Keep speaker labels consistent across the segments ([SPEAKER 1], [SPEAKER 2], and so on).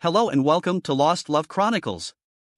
[SPEAKER 1] Hello and welcome to Lost Love Chronicles.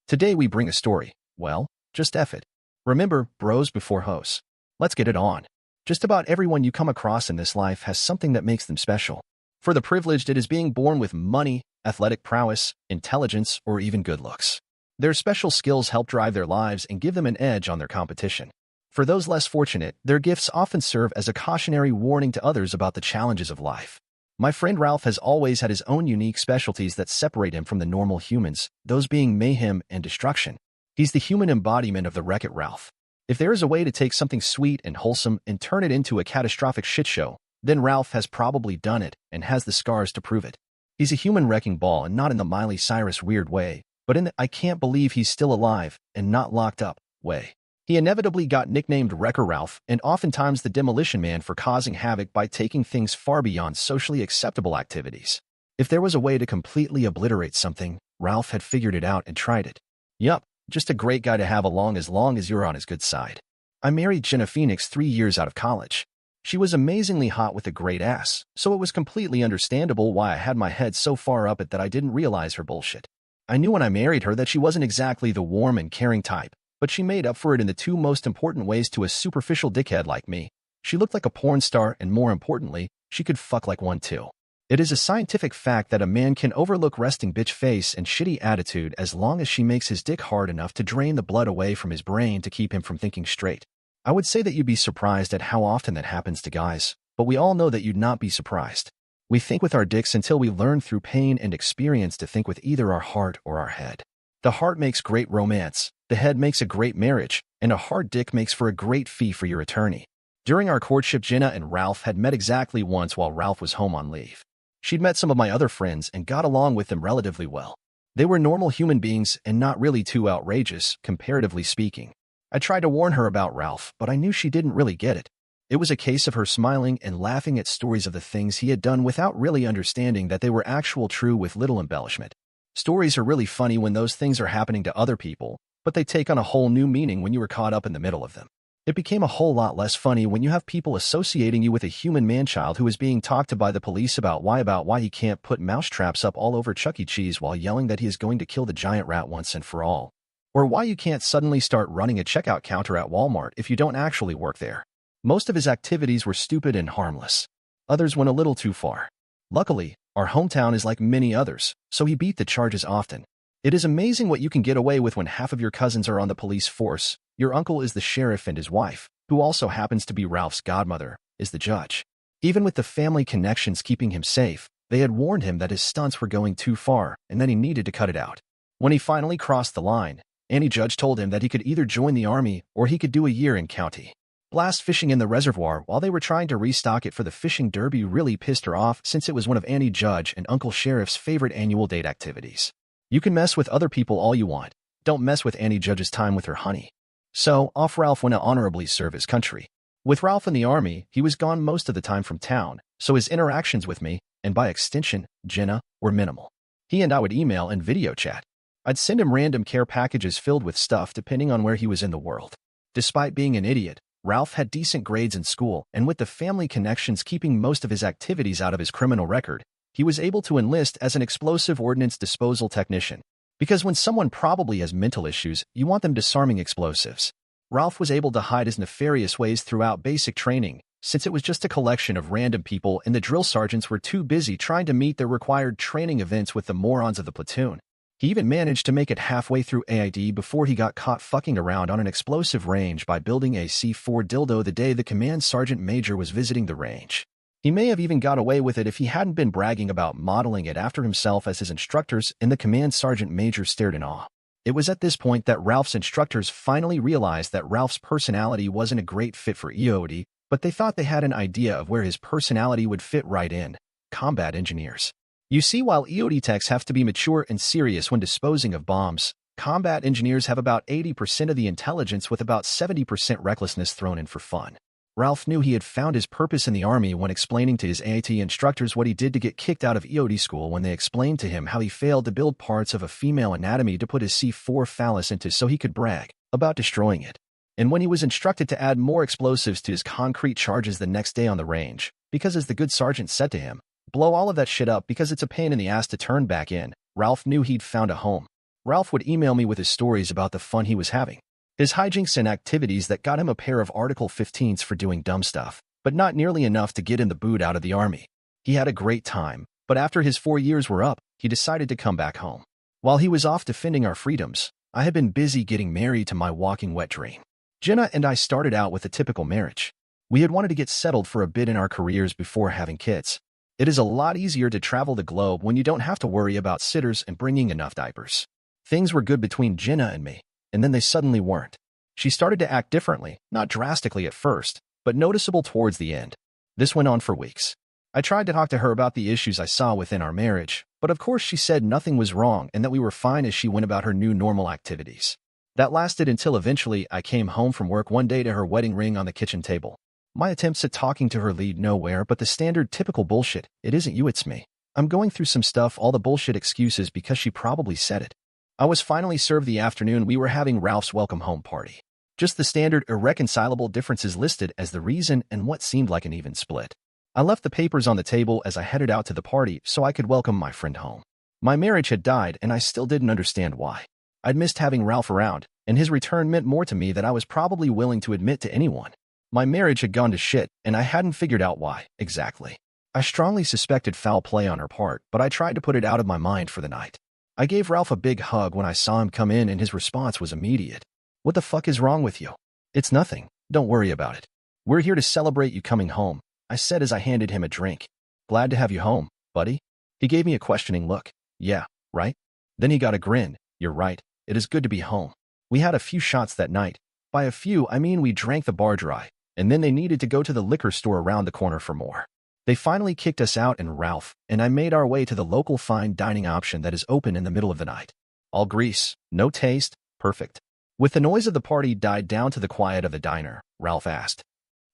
[SPEAKER 2] Today we bring a story. Well, just F it. Remember, bros before hoes. Let's get it on. Just about everyone you come across in this life has something that makes them special. For the privileged, it is being born with money, athletic prowess, intelligence, or even good looks. Their special skills help drive their lives and give them an edge on their competition. For those less fortunate, their gifts often serve as a cautionary warning to others about the challenges of life. My friend Ralph has always had his own unique specialties that separate him from the normal humans, those being mayhem and destruction. He's the human embodiment of the Wreck-It Ralph. If there is a way to take something sweet and wholesome and turn it into a catastrophic shit show, then Ralph has probably done it and has the scars to prove it. He's a human wrecking ball, and not in the Miley Cyrus weird way, but in the I can't believe he's still alive and not locked up way. He inevitably got nicknamed Wrecker Ralph and oftentimes the Demolition Man for causing havoc by taking things far beyond socially acceptable activities. If there was a way to completely obliterate something, Ralph had figured it out and tried it. Yup, just a great guy to have along as long as you're on his good side. I married Jenna Phoenix 3 years out of college. She was amazingly hot with a great ass, so it was completely understandable why I had my head so far up it that I didn't realize her bullshit. I knew when I married her that she wasn't exactly the warm and caring type, but she made up for it in the two most important ways to a superficial dickhead like me. She looked like a porn star, and more importantly, she could fuck like one too. It is a scientific fact that a man can overlook resting bitch face and shitty attitude as long as she makes his dick hard enough to drain the blood away from his brain to keep him from thinking straight. I would say that you'd be surprised at how often that happens to guys, but we all know that you'd not be surprised. We think with our dicks until we learn through pain and experience to think with either our heart or our head. The heart makes great romance, the head makes a great marriage, and a hard dick makes for a great fee for your attorney. During our courtship, Jenna and Ralph had met exactly once while Ralph was home on leave. She'd met some of my other friends and got along with them relatively well. They were normal human beings and not really too outrageous, comparatively speaking. I tried to warn her about Ralph, but I knew she didn't really get it. It was a case of her smiling and laughing at stories of the things he had done without really understanding that they were actual true with little embellishment. Stories are really funny when those things are happening to other people, but they take on a whole new meaning when you are caught up in the middle of them. It became a whole lot less funny when you have people associating you with a human man-child who is being talked to by the police about why he can't put mousetraps up all over Chuck E. Cheese while yelling that he is going to kill the giant rat once and for all. Or why you can't suddenly start running a checkout counter at Walmart if you don't actually work there. Most of his activities were stupid and harmless. Others went a little too far. Luckily, our hometown is like many others, so he beat the charges often. It is amazing what you can get away with when half of your cousins are on the police force, your uncle is the sheriff, and his wife, who also happens to be Ralph's godmother, is the judge. Even with the family connections keeping him safe, they had warned him that his stunts were going too far and that he needed to cut it out. When he finally crossed the line, Annie Judge told him that he could either join the army or he could do a year in county. Blast fishing in the reservoir while they were trying to restock it for the fishing derby really pissed her off, since it was one of Annie Judge and Uncle Sheriff's favorite annual date activities. You can mess with other people all you want. Don't mess with Annie Judge's time with her honey. So, off Ralph went to honorably serve his country. With Ralph in the army, he was gone most of the time from town, so his interactions with me, and by extension, Jenna, were minimal. He and I would email and video chat. I'd send him random care packages filled with stuff depending on where he was in the world. Despite being an idiot, Ralph had decent grades in school, and with the family connections keeping most of his activities out of his criminal record, he was able to enlist as an explosive ordnance disposal technician. Because when someone probably has mental issues, you want them disarming explosives. Ralph was able to hide his nefarious ways throughout basic training, since it was just a collection of random people and the drill sergeants were too busy trying to meet their required training events with the morons of the platoon. He even managed to make it halfway through AID before he got caught fucking around on an explosive range by building a C4 dildo the day the command sergeant major was visiting the range. He may have even got away with it if he hadn't been bragging about modeling it after himself as his instructors, and the command sergeant major stared in awe. It was at this point that Ralph's instructors finally realized that Ralph's personality wasn't a great fit for EOD, but they thought they had an idea of where his personality would fit right in: combat engineers. You see, while EOD techs have to be mature and serious when disposing of bombs, combat engineers have about 80% of the intelligence with about 70% recklessness thrown in for fun. Ralph knew he had found his purpose in the army when explaining to his AIT instructors what he did to get kicked out of EOD school when they explained to him how he failed to build parts of a female anatomy to put his C4 phallus into so he could brag about destroying it. And when he was instructed to add more explosives to his concrete charges the next day on the range, because as the good sergeant said to him, blow all of that shit up because it's a pain in the ass to turn back in, Ralph knew he'd found a home. Ralph would email me with his stories about the fun he was having, his hijinks and activities that got him a pair of Article 15s for doing dumb stuff, but not nearly enough to get him the boot out of the army. He had a great time, but after his 4 years were up, he decided to come back home. While he was off defending our freedoms, I had been busy getting married to my walking wet dream. Jenna and I started out with a typical marriage. We had wanted to get settled for a bit in our careers before having kids. It is a lot easier to travel the globe when you don't have to worry about sitters and bringing enough diapers. Things were good between Jenna and me, and then they suddenly weren't. She started to act differently, not drastically at first, but noticeable towards the end. This went on for weeks. I tried to talk to her about the issues I saw within our marriage, but of course she said nothing was wrong and that we were fine as she went about her new normal activities. That lasted until eventually I came home from work one day to her wedding ring on the kitchen table. My attempts at talking to her lead nowhere but the standard typical bullshit, "It isn't you, it's me. I'm going through some stuff," all the bullshit excuses because she probably said it. I was finally served the afternoon we were having Ralph's welcome home party. Just the standard irreconcilable differences listed as the reason and what seemed like an even split. I left the papers on the table as I headed out to the party so I could welcome my friend home. My marriage had died and I still didn't understand why. I'd missed having Ralph around, and his return meant more to me than I was probably willing to admit to anyone. My marriage had gone to shit, and I hadn't figured out why, exactly. I strongly suspected foul play on her part, but I tried to put it out of my mind for the night. I gave Ralph a big hug when I saw him come in and his response was immediate. "What the fuck is wrong with you?" "It's nothing. Don't worry about it. We're here to celebrate you coming home," I said as I handed him a drink. "Glad to have you home, buddy." He gave me a questioning look. "Yeah, right?" Then he got a grin. "You're right. It is good to be home." We had a few shots that night. By a few, I mean we drank the bar dry, and then they needed to go to the liquor store around the corner for more. They finally kicked us out and Ralph and I made our way to the local fine dining option that is open in the middle of the night. All grease, no taste, perfect. With the noise of the party died down to the quiet of the diner, Ralph asked,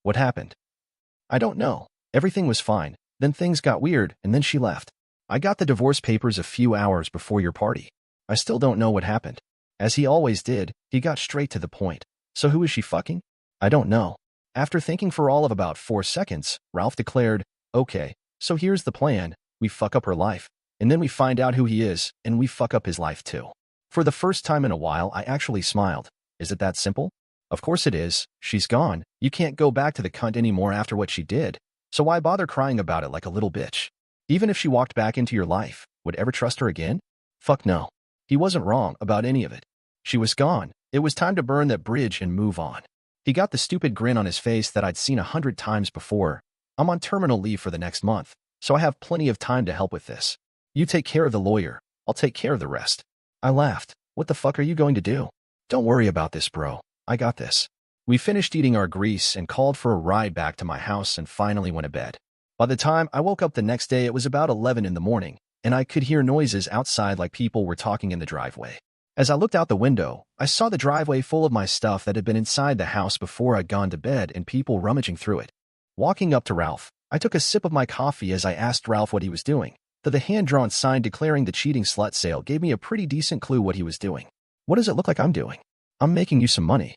[SPEAKER 2] "What happened?" "I don't know. Everything was fine. Then things got weird, and then she left. I got the divorce papers a few hours before your party. I still don't know what happened." As he always did, he got straight to the point. "So who is she fucking?" "I don't know." After thinking for all of about 4 seconds, Ralph declared, "Okay, so here's the plan. We fuck up her life, and then we find out who he is, and we fuck up his life too." For the first time in a while, I actually smiled. Is it that simple? Of course it is. She's gone. You can't go back to the cunt anymore after what she did. So why bother crying about it like a little bitch? Even if she walked back into your life, would ever trust her again? Fuck no. He wasn't wrong about any of it. She was gone. It was time to burn that bridge and move on. He got the stupid grin on his face that I'd seen 100 times before. "I'm on terminal leave for the next month, so I have plenty of time to help with this. You take care of the lawyer. I'll take care of the rest." I laughed. "What the fuck are you going to do?" "Don't worry about this, bro. I got this." We finished eating our grease and called for a ride back to my house and finally went to bed. By the time I woke up the next day, it was about 11 in the morning, and I could hear noises outside like people were talking in the driveway. As I looked out the window, I saw the driveway full of my stuff that had been inside the house before I'd gone to bed and people rummaging through it. Walking up to Ralph, I took a sip of my coffee as I asked Ralph what he was doing. The hand-drawn sign declaring the cheating slut sale gave me a pretty decent clue what he was doing. "What does it look like I'm doing?" "I'm making you some money."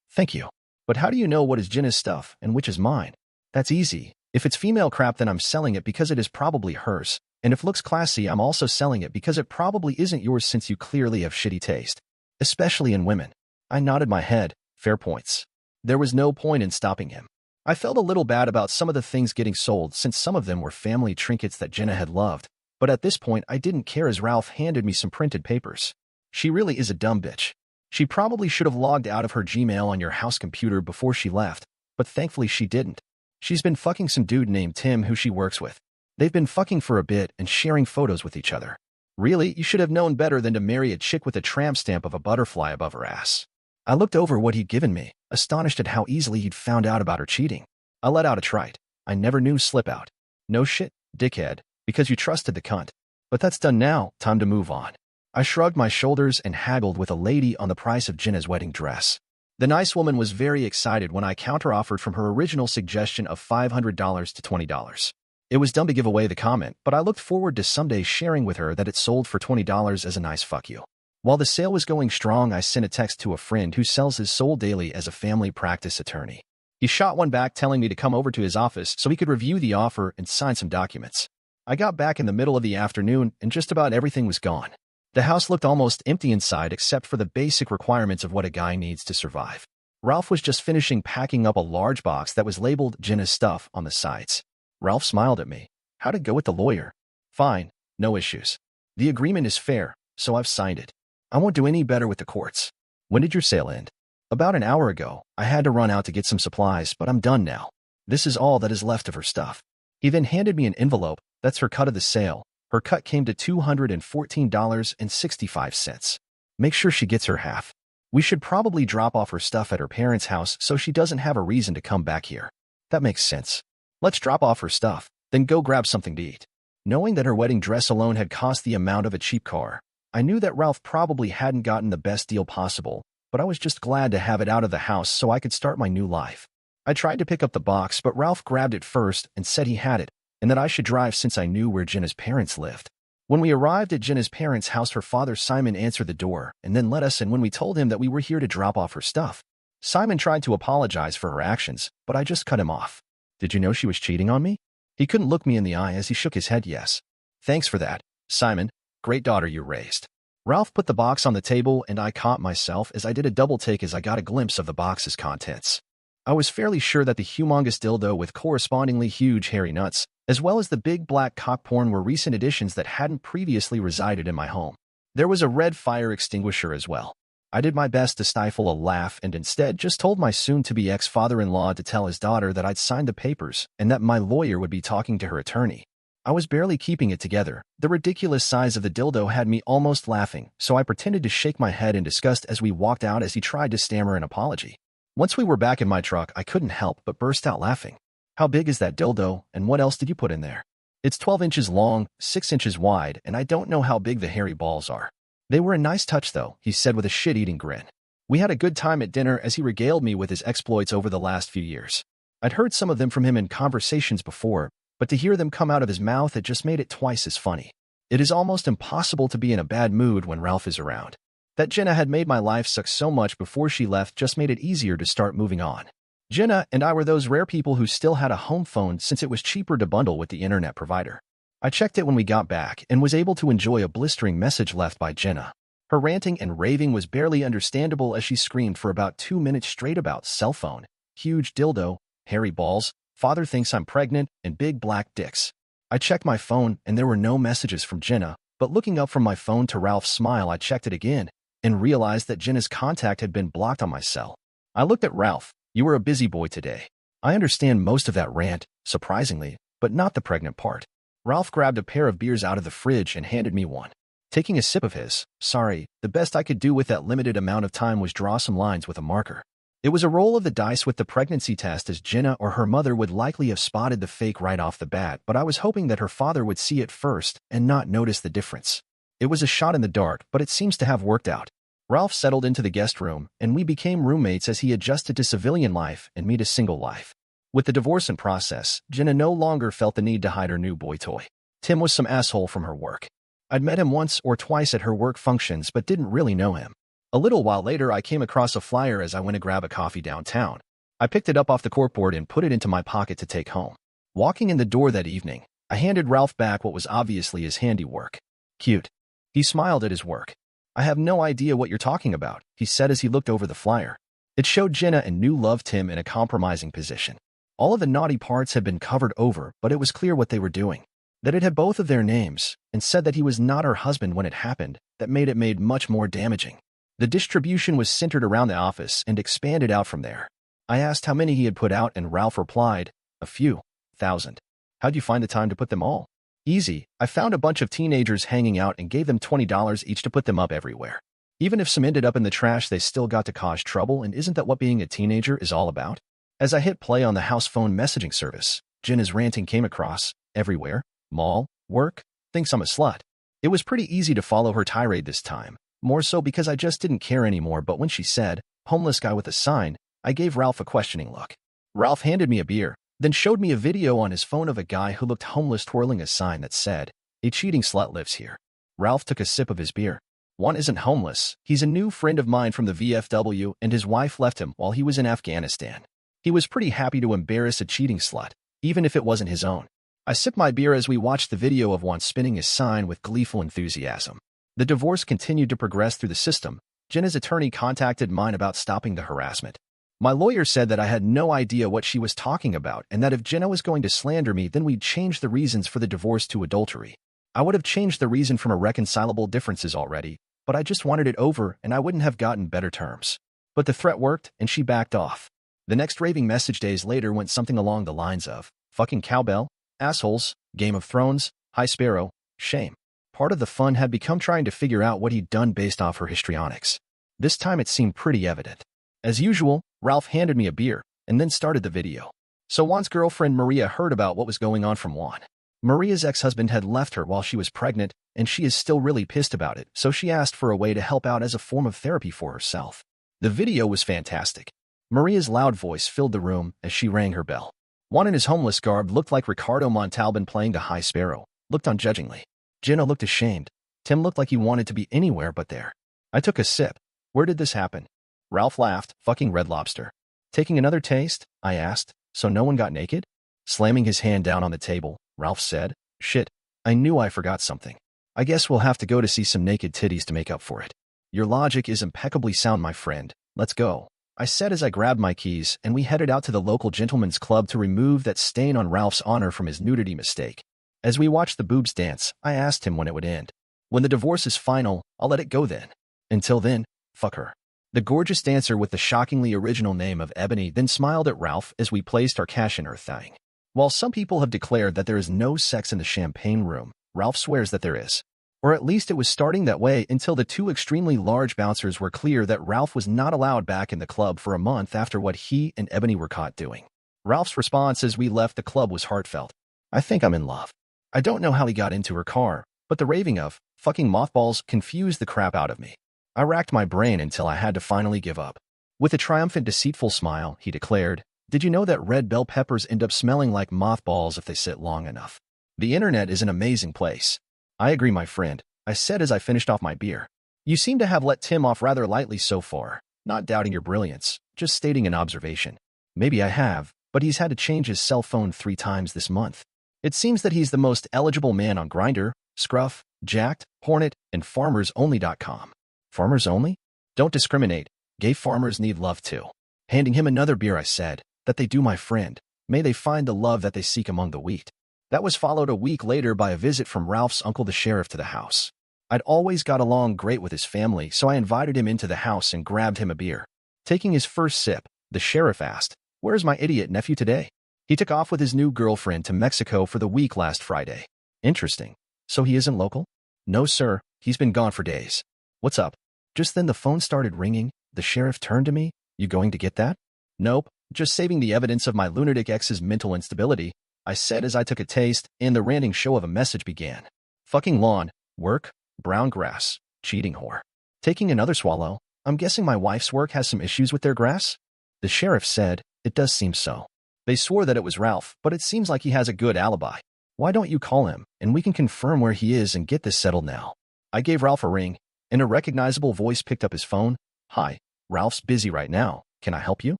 [SPEAKER 2] Thank you. But how do you know what is Jenna's stuff and which is mine?" "That's easy. If it's female crap, then I'm selling it because it is probably hers. And if looks classy, I'm also selling it because it probably isn't yours since you clearly have shitty taste. Especially in women." I nodded my head. Fair points. There was no point in stopping him. I felt a little bad about some of the things getting sold since some of them were family trinkets that Jenna had loved, but at this point I didn't care as Ralph handed me some printed papers. She really is a dumb bitch. She probably should have logged out of her Gmail on your house computer before she left, but thankfully she didn't. She's been fucking some dude named Tim who she works with. They've been fucking for a bit and sharing photos with each other. Really, you should have known better than to marry a chick with a tramp stamp of a butterfly above her ass. I looked over what he'd given me, astonished at how easily he'd found out about her cheating. I let out a trite. I never knew slip out. "No shit, dickhead, because you trusted the cunt. But that's done now, time to move on." I shrugged my shoulders and haggled with a lady on the price of Jenna's wedding dress. The nice woman was very excited when I counteroffered from her original suggestion of $500 to $20. It was dumb to give away the comment, but I looked forward to someday sharing with her that it sold for $20 as a nice fuck you. While the sale was going strong, I sent a text to a friend who sells his soul daily as a family practice attorney. He shot one back telling me to come over to his office so he could review the offer and sign some documents. I got back in the middle of the afternoon and just about everything was gone. The house looked almost empty inside except for the basic requirements of what a guy needs to survive. Ralph was just finishing packing up a large box that was labeled Jenna's stuff on the sides. Ralph smiled at me. How'd it go with the lawyer? Fine, no issues. The agreement is fair, so I've signed it. I won't do any better with the courts. When did your sale end? About an hour ago. I had to run out to get some supplies, but I'm done now. This is all that is left of her stuff. He then handed me an envelope. That's her cut of the sale. Her cut came to $214.65. Make sure she gets her half. We should probably drop off her stuff at her parents' house so she doesn't have a reason to come back here. That makes sense. Let's drop off her stuff, then go grab something to eat. Knowing that her wedding dress alone had cost the amount of a cheap car, I knew that Ralph probably hadn't gotten the best deal possible, but I was just glad to have it out of the house so I could start my new life. I tried to pick up the box, but Ralph grabbed it first and said he had it, and that I should drive since I knew where Jenna's parents lived. When we arrived at Jenna's parents' house, her father Simon answered the door and then let us in when we told him that we were here to drop off her stuff. Simon tried to apologize for her actions, but I just cut him off. Did you know she was cheating on me? He couldn't look me in the eye as he shook his head yes. Thanks for that, Simon. Great daughter you raised. Ralph put the box on the table and I caught myself as I did a double take as I got a glimpse of the box's contents. I was fairly sure that the humongous dildo with correspondingly huge hairy nuts, as well as the big black cock porn, were recent additions that hadn't previously resided in my home. There was a red fire extinguisher as well. I did my best to stifle a laugh and instead just told my soon-to-be ex-father-in-law to tell his daughter that I'd signed the papers and that my lawyer would be talking to her attorney. I was barely keeping it together. The ridiculous size of the dildo had me almost laughing, so I pretended to shake my head in disgust as we walked out as he tried to stammer an apology. Once we were back in my truck, I couldn't help but burst out laughing. How big is that dildo, and what else did you put in there? It's 12 inches long, 6 inches wide, and I don't know how big the hairy balls are. They were a nice touch though, he said with a shit-eating grin. We had a good time at dinner as he regaled me with his exploits over the last few years. I'd heard some of them from him in conversations before, but to hear them come out of his mouth, it just made it twice as funny. It is almost impossible to be in a bad mood when Ralph is around. That Jenna had made my life suck so much before she left just made it easier to start moving on. Jenna and I were those rare people who still had a home phone since it was cheaper to bundle with the internet provider. I checked it when we got back and was able to enjoy a blistering message left by Jenna. Her ranting and raving was barely understandable as she screamed for about 2 minutes straight about cell phone, huge dildo, hairy balls, father thinks I'm pregnant, and big black dicks. I checked my phone and there were no messages from Jenna, but looking up from my phone to Ralph's smile, I checked it again and realized that Jenna's contact had been blocked on my cell. I looked at Ralph. You were a busy boy today. I understand most of that rant, surprisingly, but not the pregnant part. Ralph grabbed a pair of beers out of the fridge and handed me one. Taking a sip of his, sorry, the best I could do with that limited amount of time was draw some lines with a marker. It was a roll of the dice with the pregnancy test, as Jenna or her mother would likely have spotted the fake right off the bat, but I was hoping that her father would see it first and not notice the difference. It was a shot in the dark, but it seems to have worked out. Ralph settled into the guest room, and we became roommates as he adjusted to civilian life and me to single life. With the divorce in process, Jenna no longer felt the need to hide her new boy toy. Tim was some asshole from her work. I'd met him once or twice at her work functions but didn't really know him. A little while later, I came across a flyer as I went to grab a coffee downtown. I picked it up off the corkboard and put it into my pocket to take home. Walking in the door that evening, I handed Ralph back what was obviously his handiwork. Cute. He smiled at his work. I have no idea what you're talking about, he said as he looked over the flyer. It showed Jenna and new love Tim in a compromising position. All of the naughty parts had been covered over, but it was clear what they were doing. That it had both of their names, and said that he was not her husband when it happened, that made it much more damaging. The distribution was centered around the office and expanded out from there. I asked how many he had put out and Ralph replied, a few thousand. How'd you find the time to put them all? Easy. I found a bunch of teenagers hanging out and gave them $20 each to put them up everywhere. Even if some ended up in the trash, they still got to cause trouble, and isn't that what being a teenager is all about? As I hit play on the house phone messaging service, Jenna's ranting came across, everywhere, mall, work, thinks I'm a slut. It was pretty easy to follow her tirade this time, more so because I just didn't care anymore, but when she said, homeless guy with a sign, I gave Ralph a questioning look. Ralph handed me a beer, then showed me a video on his phone of a guy who looked homeless twirling a sign that said, a cheating slut lives here. Ralph took a sip of his beer. One isn't homeless. He's a new friend of mine from the VFW, and his wife left him while he was in Afghanistan. He was pretty happy to embarrass a cheating slut, even if it wasn't his own. I sipped my beer as we watched the video of Juan spinning his sign with gleeful enthusiasm. The divorce continued to progress through the system. Jenna's attorney contacted mine about stopping the harassment. My lawyer said that I had no idea what she was talking about and that if Jenna was going to slander me, then we'd change the reasons for the divorce to adultery. I would have changed the reason from irreconcilable differences already, but I just wanted it over and I wouldn't have gotten better terms. But the threat worked and she backed off. The next raving message days later went something along the lines of, "Fucking cowbell, assholes, Game of Thrones, High Sparrow, shame." Part of the fun had become trying to figure out what he'd done based off her histrionics. This time it seemed pretty evident. As usual, Ralph handed me a beer and then started the video. So Juan's girlfriend Maria heard about what was going on from Juan. Maria's ex-husband had left her while she was pregnant, and she is still really pissed about it, so she asked for a way to help out as a form of therapy for herself. The video was fantastic. Maria's loud voice filled the room as she rang her bell. Juan in his homeless garb looked like Ricardo Montalban playing the High Sparrow, looked unjudgingly. Jenna looked ashamed. Tim looked like he wanted to be anywhere but there. I took a sip. Where did this happen? Ralph laughed, fucking Red Lobster. Taking another taste? I asked. So no one got naked? Slamming his hand down on the table, Ralph said, "Shit, I knew I forgot something. I guess we'll have to go to see some naked titties to make up for it." Your logic is impeccably sound, my friend. Let's go. I said as I grabbed my keys and we headed out to the local gentleman's club to remove that stain on Ralph's honor from his nudity mistake. As we watched the boobs dance, I asked him when it would end. When the divorce is final, I'll let it go then. Until then, fuck her. The gorgeous dancer with the shockingly original name of Ebony then smiled at Ralph as we placed our cash in her thing. While some people have declared that there is no sex in the champagne room, Ralph swears that there is. Or at least it was starting that way until the two extremely large bouncers were clear that Ralph was not allowed back in the club for a month after what he and Ebony were caught doing. Ralph's response as we left the club was heartfelt. "I think I'm in love." I don't know how he got into her car, but the raving of fucking mothballs confused the crap out of me. I racked my brain until I had to finally give up. With a triumphant, deceitful smile, he declared, "Did you know that red bell peppers end up smelling like mothballs if they sit long enough? The internet is an amazing place." "I agree, my friend," I said as I finished off my beer. "You seem to have let Tim off rather lightly so far, not doubting your brilliance, just stating an observation." "Maybe I have, but he's had to change his cell phone 3 times this month. It seems that he's the most eligible man on Grindr, Scruff, Jacked, Hornet, and FarmersOnly.com. Farmers Only? Don't discriminate. Gay farmers need love too." Handing him another beer, I said, "That they do, my friend. May they find the love that they seek among the wheat." That was followed a week later by a visit from Ralph's uncle the sheriff to the house. I'd always got along great with his family, so I invited him into the house and grabbed him a beer. Taking his first sip, the sheriff asked, "Where's my idiot nephew today?" "He took off with his new girlfriend to Mexico for the week last Friday." "Interesting. So he isn't local?" "No, sir. He's been gone for days." "What's up?" Just then the phone started ringing. The sheriff turned to me. "You going to get that?" "Nope. Just saving the evidence of my lunatic ex's mental instability," I said as I took a taste, and the ranting show of a message began. "Fucking lawn, work, brown grass, cheating whore." Taking another swallow, "I'm guessing my wife's work has some issues with their grass?" The sheriff said, "It does seem so." They swore that it was Ralph, but it seems like he has a good alibi. "Why don't you call him, and we can confirm where he is and get this settled now?" I gave Ralph a ring, and a recognizable voice picked up his phone. "Hi, Ralph's busy right now. Can I help you?"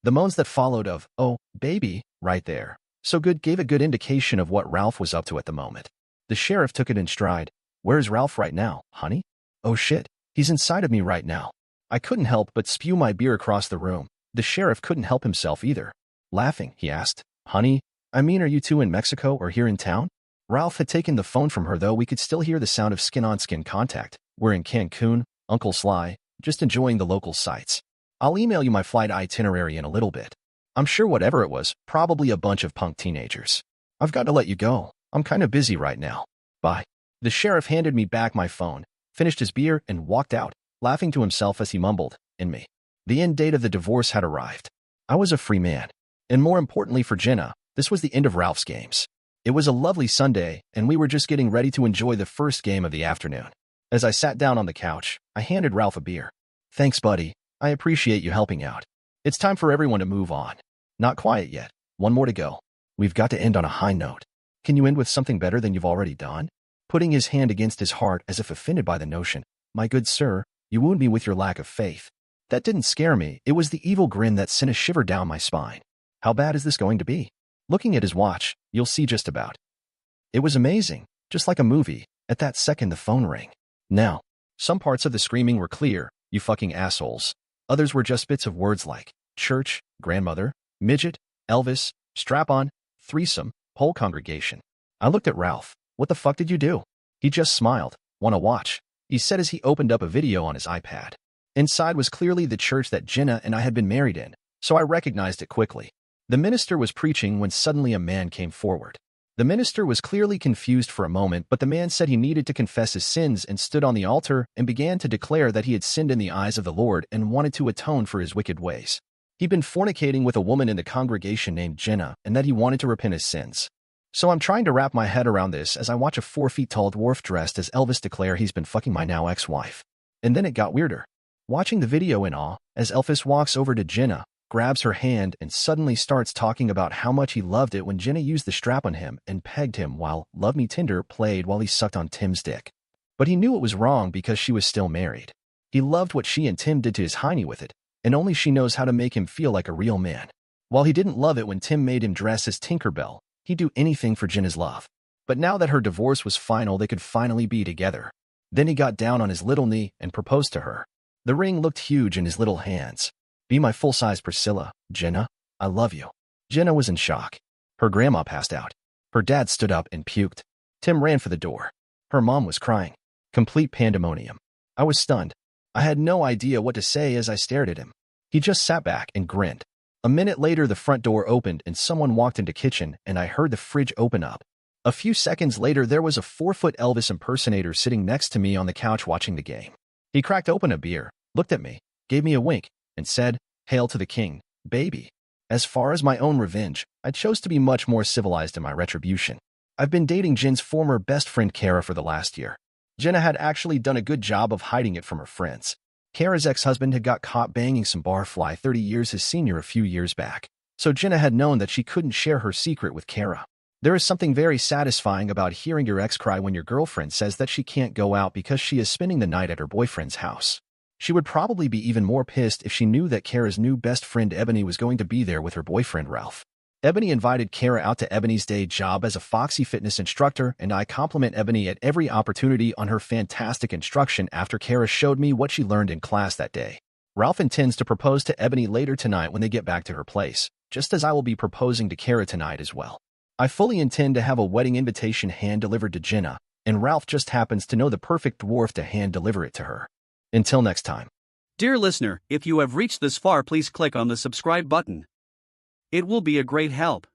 [SPEAKER 2] The moans that followed of, "Oh, baby," right there. So good gave a good indication of what Ralph was up to at the moment. The sheriff took it in stride. "Where's Ralph right now, honey?" "Oh shit, he's inside of me right now." I couldn't help but spew my beer across the room. The sheriff couldn't help himself either. Laughing, he asked, "Honey, I mean, are you two in Mexico or here in town?" Ralph had taken the phone from her, though we could still hear the sound of skin-on-skin contact. "We're in Cancun, Uncle Sly, just enjoying the local sights. I'll email you my flight itinerary in a little bit." I'm sure whatever it was, probably a bunch of punk teenagers. "I've got to let you go. I'm kind of busy right now. Bye." The sheriff handed me back my phone, finished his beer, and walked out, laughing to himself as he mumbled, "In me." The end date of the divorce had arrived. I was a free man. And more importantly for Jenna, this was the end of Ralph's games. It was a lovely Sunday, and we were just getting ready to enjoy the first game of the afternoon. As I sat down on the couch, I handed Ralph a beer. "Thanks, buddy. I appreciate you helping out. It's time for everyone to move on." "Not quiet yet. One more to go. We've got to end on a high note." "Can you end with something better than you've already done?" Putting his hand against his heart as if offended by the notion. "My good sir, you wound me with your lack of faith." That didn't scare me. It was the evil grin that sent a shiver down my spine. "How bad is this going to be?" Looking at his watch, "You'll see just about." It was amazing, just like a movie. At that second the phone rang. Now, some parts of the screaming were clear, "You fucking assholes." Others were just bits of words like church, grandmother, midget, Elvis, strap-on, threesome, whole congregation. I looked at Ralph. "What the fuck did you do?" He just smiled. "Wanna watch?" he said as he opened up a video on his iPad. Inside was clearly the church that Jenna and I had been married in, so I recognized it quickly. The minister was preaching when suddenly a man came forward. The minister was clearly confused for a moment, but the man said he needed to confess his sins and stood on the altar and began to declare that he had sinned in the eyes of the Lord and wanted to atone for his wicked ways. He'd been fornicating with a woman in the congregation named Jenna and that he wanted to repent his sins. So I'm trying to wrap my head around this as I watch a 4-feet-tall dwarf dressed as Elvis declare he's been fucking my now ex-wife. And then it got weirder. Watching the video in awe, as Elvis walks over to Jenna, grabs her hand and suddenly starts talking about how much he loved it when Jenna used the strap on him and pegged him while Love Me Tender played while he sucked on Tim's dick. But he knew it was wrong because she was still married. He loved what she and Tim did to his hiney with it, and only she knows how to make him feel like a real man. While he didn't love it when Tim made him dress as Tinkerbell, he'd do anything for Jenna's love. But now that her divorce was final, they could finally be together. Then he got down on his little knee and proposed to her. The ring looked huge in his little hands. "Be my full-size Priscilla, Jenna. I love you." Jenna was in shock. Her grandma passed out. Her dad stood up and puked. Tim ran for the door. Her mom was crying. Complete pandemonium. I was stunned. I had no idea what to say as I stared at him. He just sat back and grinned. A minute later, the front door opened and someone walked into the kitchen, and I heard the fridge open up. A few seconds later, there was a 4-foot Elvis impersonator sitting next to me on the couch watching the game. He cracked open a beer, looked at me, gave me a wink, and said, "Hail to the king, baby." As far as my own revenge, I chose to be much more civilized in my retribution. I've been dating Jen's former best friend Kara for the last year. Jenna had actually done a good job of hiding it from her friends. Kara's ex-husband had got caught banging some barfly 30 years his senior a few years back, so Jenna had known that she couldn't share her secret with Kara. There is something very satisfying about hearing your ex cry when your girlfriend says that she can't go out because she is spending the night at her boyfriend's house. She would probably be even more pissed if she knew that Kara's new best friend Ebony was going to be there with her boyfriend Ralph. Ebony invited Kara out to Ebony's day job as a Foxy fitness instructor, and I compliment Ebony at every opportunity on her fantastic instruction after Kara showed me what she learned in class that day. Ralph intends to propose to Ebony later tonight when they get back to her place, just as I will be proposing to Kara tonight as well. I fully intend to have a wedding invitation hand-delivered to Jenna, and Ralph just happens to know the perfect dwarf to hand-deliver it to her. Until next time.
[SPEAKER 1] Dear listener, if you have reached this far, please click on the subscribe button. It will be a great help.